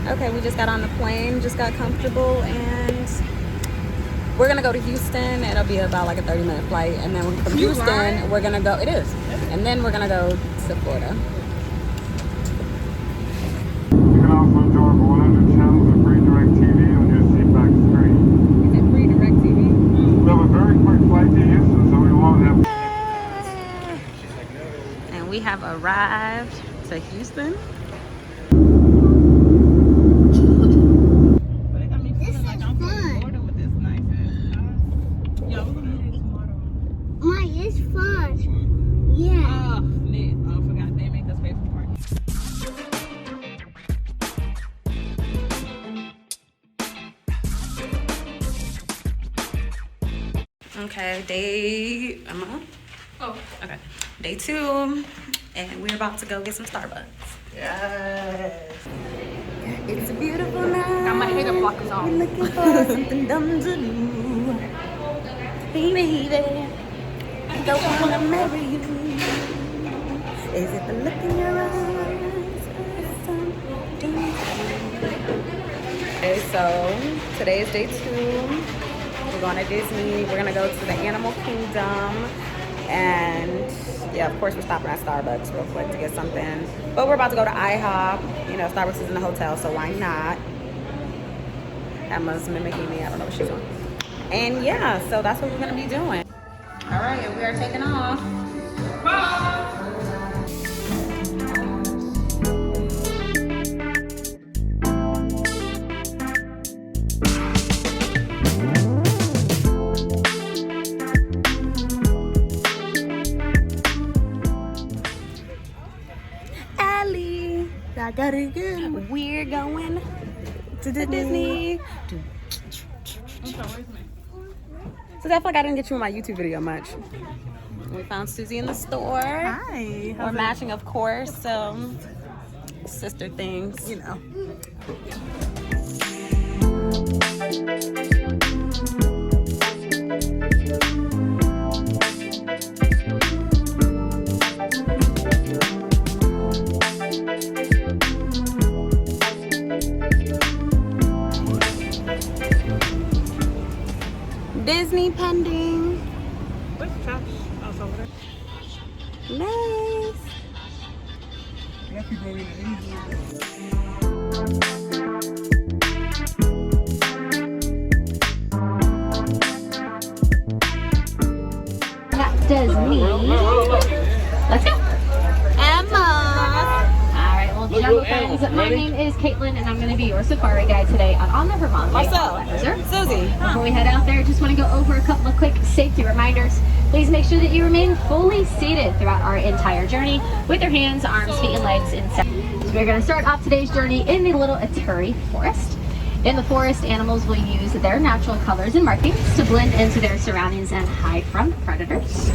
Okay, we just got on the plane, just got comfortable, and we're gonna go to Houston. It'll be about like a 30-minute flight, and then from Houston, we're gonna go. It is, and then we're gonna go to Florida. You can also enjoy 100 channels of free direct TV on your seatback screen. Is it free direct TV? We have a very quick flight to Houston, so we won't have. And we have arrived to Houston. Okay, day 2, and we're about to go get some Starbucks. Yes. It's a beautiful night. Got my hater blockers on. We're looking for something dumb to do. Baby, I don't wanna marry you. Is it the look in your eyes? Okay, so today is day 2. We're going to Disney. We're gonna go to the Animal Kingdom, and yeah, of course we're stopping at Starbucks real quick to get something. But we're about to go to IHOP. You know, Starbucks is in the hotel, so why not? Emma's mimicking me. I don't know what she's doing. And yeah, so that's what we're gonna be doing. All right, and we are taking off. Bye. I got it again. We're going to Disney. So I feel like I didn't get you in my YouTube video much. We found Susie in the store. Hi. We're matching, of course. So sister things, You know. Disney pending. What's trash? Oh, it's over there. Nice. Happy baby. Disney. Let's go. Emma. All right, well, hello friends. My name is Caitlin, and I'm going to be your safari guide today on the Vermont. What's up, Susie? Before we head out there, just want to go over a couple of quick safety reminders. Please make sure that you remain fully seated throughout our entire journey with your hands, arms, feet, and legs in set. So we're going to start off today's journey in the Little Aturi Forest. In the forest, animals will use their natural colors and markings to blend into their surroundings and hide from predators.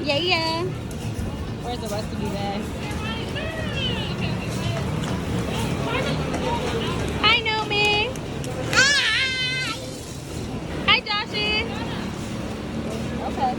Yeah. Where's the rest of you guys? Hi, Nomi. Hi, Joshy. Okay.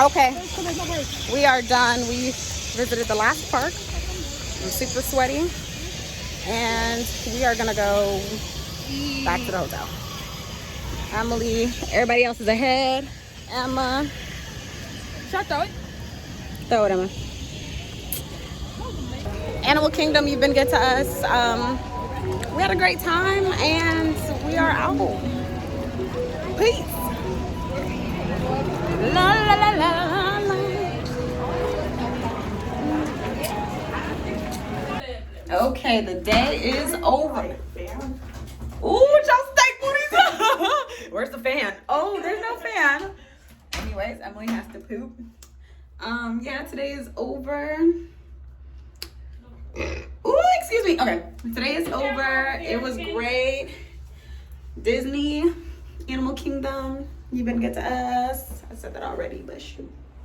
Okay, we are done. We visited the last park. I'm super sweaty, and we are gonna go back to the hotel. Emily, everybody else is ahead. Emma, Should I throw it? throw it, Emma. Animal Kingdom, you've been good to us. We had a great time, and we are out. Peace. La la la la la. Okay, the day is over. Ooh, y'all steak booties. Where's the fan? Oh, there's no fan. Anyways, Emily has to poop. Yeah, today is over. Ooh, excuse me. Okay, today is over. It was great. Disney, Animal Kingdom, you've been good to us. I said that already, but shoot.